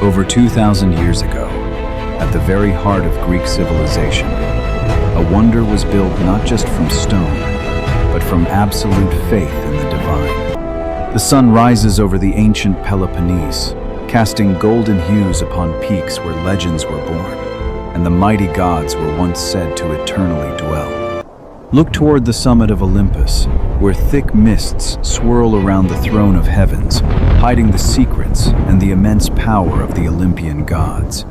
Over 2,000 years ago, at the very heart of Greek civilization, a wonder was built not just from stone, but from absolute faith in the divine. The sun rises over the ancient Peloponnese, casting golden hues upon peaks where legends were born, and the mighty gods were once said to eternally dwell. Look toward the summit of Olympus, where thick mists swirl around the throne of heavens, hiding the secrets and the immense power of the Olympian gods.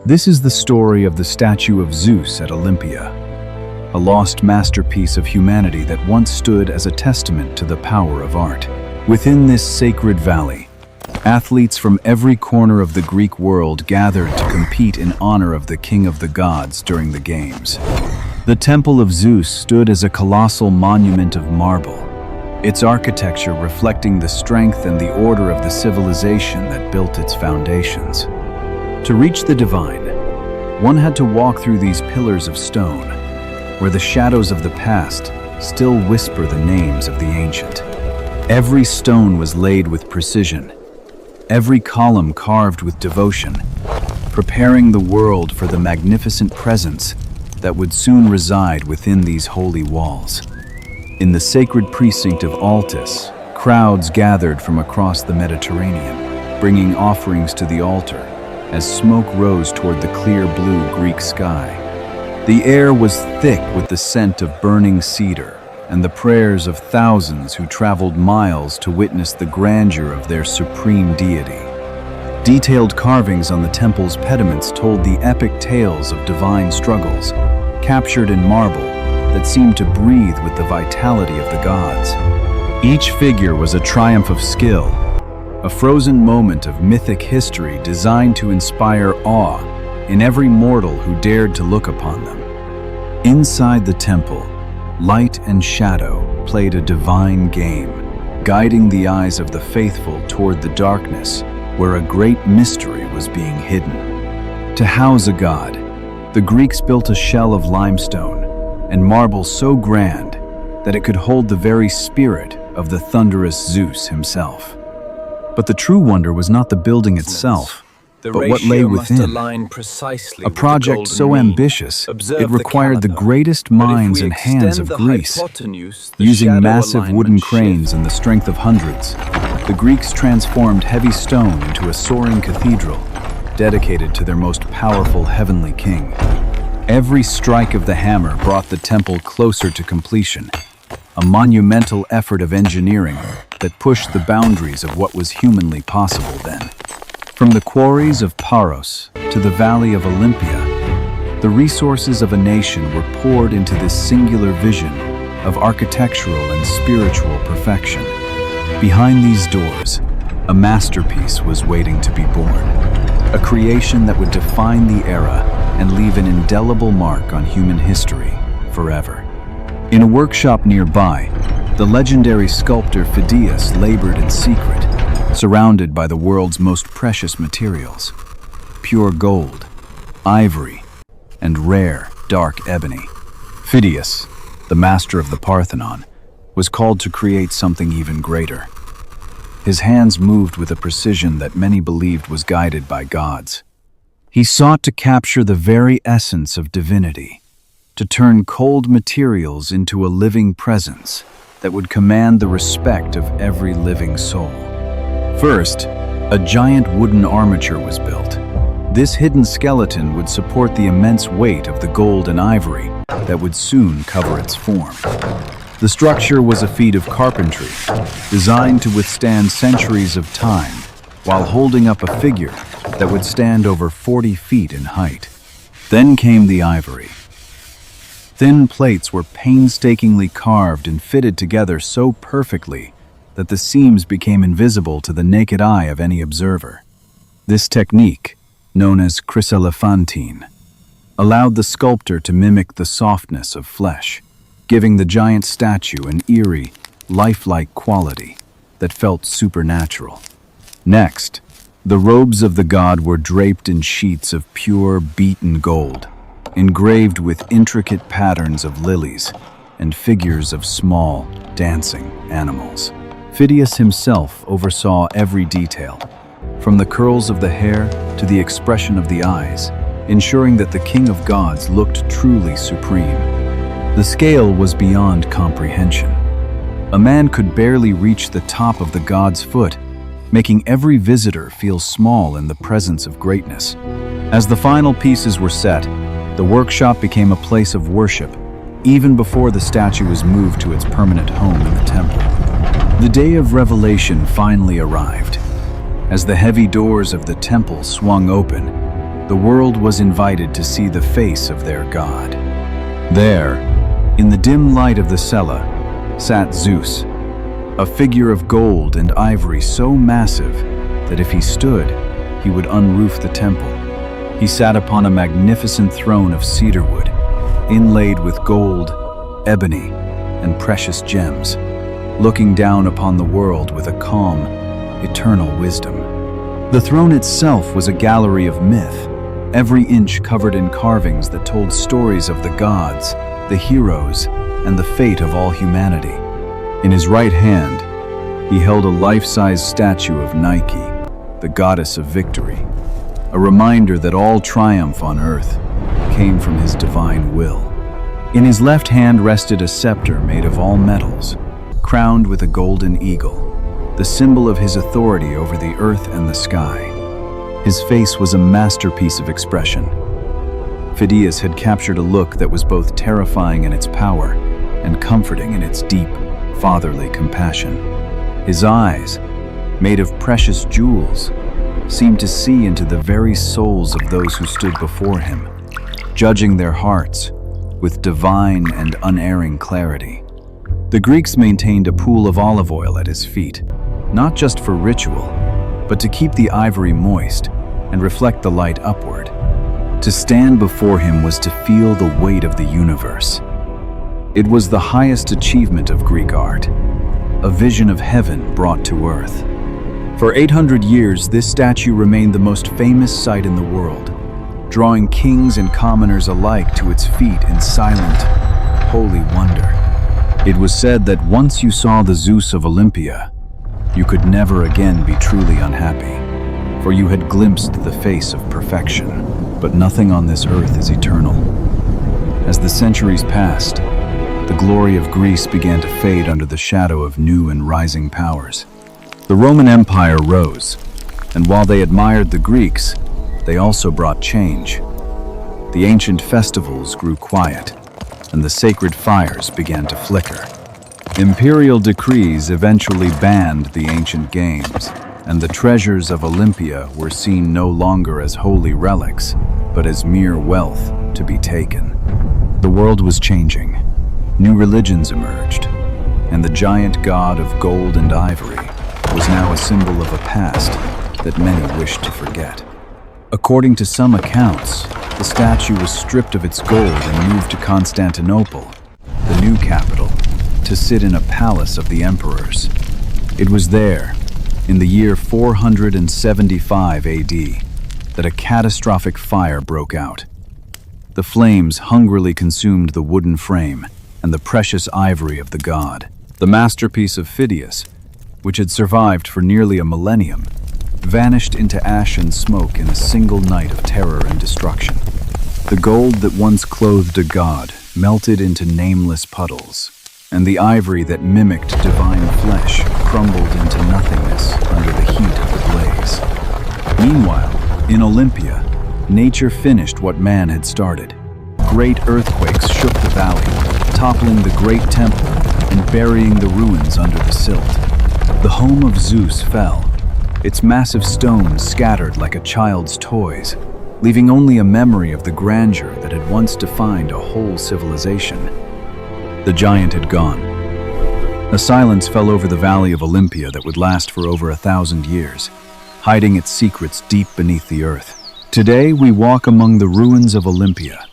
This is the story of the Statue of Zeus at Olympia, a lost masterpiece of humanity that once stood as a testament to the power of art. Within this sacred valley, athletes from every corner of the Greek world gathered to compete in honor of the king of the gods during the games. The Temple of Zeus stood as a colossal monument of marble, its architecture reflecting the strength and the order of the civilization that built its foundations. To reach the divine, one had to walk through these pillars of stone, where the shadows of the past still whisper the names of the ancient. Every stone was laid with precision, every column carved with devotion, preparing the world for the magnificent presence that would soon reside within these holy walls. In the sacred precinct of Altus, crowds gathered from across the Mediterranean, bringing offerings to the altar as smoke rose toward the clear blue Greek sky. The air was thick with the scent of burning cedar and the prayers of thousands who traveled miles to witness the grandeur of their supreme deity. Detailed carvings on the temple's pediments told the epic tales of divine struggles, captured in marble that seemed to breathe with the vitality of the gods. Each figure was a triumph of skill, a frozen moment of mythic history designed to inspire awe in every mortal who dared to look upon them. Inside the temple, light and shadow played a divine game, guiding the eyes of the faithful toward the darkness where a great mystery was being hidden. To house a god, the Greeks built a shell of limestone and marble so grand that it could hold the very spirit of the thunderous Zeus himself. But the true wonder was not the building itself, but what lay within. A project so ambitious, it required the greatest minds and hands of Greece. Using massive wooden cranes and the strength of hundreds, the Greeks transformed heavy stone into a soaring cathedral dedicated to their most powerful heavenly king. Every strike of the hammer brought the temple closer to completion, a monumental effort of engineering that pushed the boundaries of what was humanly possible then. From the quarries of Paros to the valley of Olympia, the resources of a nation were poured into this singular vision of architectural and spiritual perfection. Behind these doors, a masterpiece was waiting to be born, a creation that would define the era and leave an indelible mark on human history forever. In a workshop nearby, the legendary sculptor Phidias labored in secret, surrounded by the world's most precious materials: pure gold, ivory, and rare, dark ebony. Phidias, the master of the Parthenon, was called to create something even greater. His hands moved with a precision that many believed was guided by gods. He sought to capture the very essence of divinity, to turn cold materials into a living presence that would command the respect of every living soul. First, a giant wooden armature was built. This hidden skeleton would support the immense weight of the gold and ivory that would soon cover its form. The structure was a feat of carpentry, designed to withstand centuries of time, while holding up a figure that would stand over 40 feet in height. Then came the ivory. Thin plates were painstakingly carved and fitted together so perfectly that the seams became invisible to the naked eye of any observer. This technique, known as chryselephantine, allowed the sculptor to mimic the softness of flesh, giving the giant statue an eerie, lifelike quality that felt supernatural. Next, the robes of the god were draped in sheets of pure, beaten gold, engraved with intricate patterns of lilies and figures of small, dancing animals. Phidias himself oversaw every detail, from the curls of the hair to the expression of the eyes, ensuring that the King of Gods looked truly supreme. The scale was beyond comprehension. A man could barely reach the top of the god's foot, making every visitor feel small in the presence of greatness. As the final pieces were set, the workshop became a place of worship, even before the statue was moved to its permanent home in the temple. The day of revelation finally arrived. As the heavy doors of the temple swung open, the world was invited to see the face of their god. There, in the dim light of the cella, sat Zeus, a figure of gold and ivory so massive that if he stood, he would unroof the temple. He sat upon a magnificent throne of cedar wood, inlaid with gold, ebony, and precious gems, looking down upon the world with a calm, eternal wisdom. The throne itself was a gallery of myth, every inch covered in carvings that told stories of the gods, the heroes, and the fate of all humanity. In his right hand, he held a life-size statue of Nike, the goddess of victory, a reminder that all triumph on earth came from his divine will. In his left hand rested a scepter made of all metals, crowned with a golden eagle, the symbol of his authority over the earth and the sky. His face was a masterpiece of expression. Phidias had captured a look that was both terrifying in its power and comforting in its deep, fatherly compassion. His eyes, made of precious jewels, seemed to see into the very souls of those who stood before him, judging their hearts with divine and unerring clarity. The Greeks maintained a pool of olive oil at his feet, not just for ritual, but to keep the ivory moist and reflect the light upward. To stand before him was to feel the weight of the universe. It was the highest achievement of Greek art, a vision of heaven brought to earth. For 800 years, this statue remained the most famous sight in the world, drawing kings and commoners alike to its feet in silent, holy wonder. It was said that once you saw the Zeus of Olympia, you could never again be truly unhappy, for you had glimpsed the face of perfection. But nothing on this earth is eternal. As the centuries passed, the glory of Greece began to fade under the shadow of new and rising powers. The Roman Empire rose, and while they admired the Greeks, they also brought change. The ancient festivals grew quiet, and the sacred fires began to flicker. Imperial decrees eventually banned the ancient games, and the treasures of Olympia were seen no longer as holy relics, but as mere wealth to be taken. The world was changing. New religions emerged, and the giant god of gold and ivory was now a symbol of a past that many wished to forget. According to some accounts, the statue was stripped of its gold and moved to Constantinople, the new capital, to sit in a palace of the emperors. It was there, in the year 475 AD, that a catastrophic fire broke out. The flames hungrily consumed the wooden frame and the precious ivory of the god. The masterpiece of Phidias, which had survived for nearly a millennium, vanished into ash and smoke in a single night of terror and destruction. The gold that once clothed a god melted into nameless puddles, and the ivory that mimicked divine flesh crumbled into nothingness under the heat of the blaze. Meanwhile, in Olympia, nature finished what man had started. Great earthquakes shook the valley, toppling the great temple and burying the ruins under the silt. The home of Zeus fell, its massive stones scattered like a child's toys, leaving only a memory of the grandeur that had once defined a whole civilization. The giant had gone. A silence fell over the valley of Olympia that would last for over 1,000 years, hiding its secrets deep beneath the earth. Today we walk among the ruins of Olympia,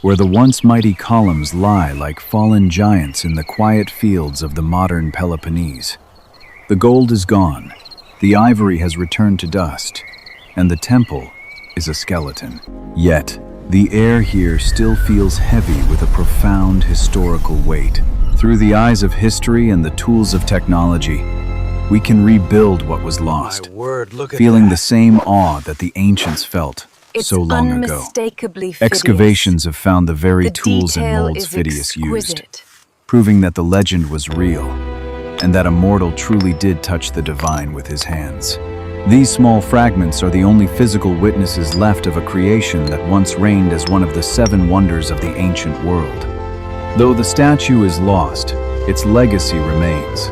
where the once mighty columns lie like fallen giants in the quiet fields of the modern Peloponnese. The gold is gone, the ivory has returned to dust, and the temple is a skeleton. Yet, the air here still feels heavy with a profound historical weight. Through the eyes of history and the tools of technology, we can rebuild what was lost, feeling the same awe that the ancients felt so long ago. Unmistakably Excavations have found the very The tools and detail molds is Phidias used, exquisite. proving that the legend was real, and that a mortal truly did touch the divine with his hands. These small fragments are the only physical witnesses left of a creation that once reigned as one of the 7 wonders of the ancient world. Though the statue is lost, its legacy remains.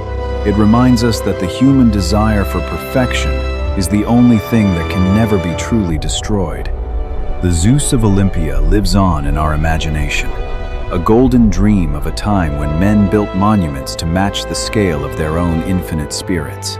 It reminds us that the human desire for perfection is the only thing that can never be truly destroyed. The Zeus of Olympia lives on in our imagination, a golden dream of a time when men built monuments to match the scale of their own infinite spirits.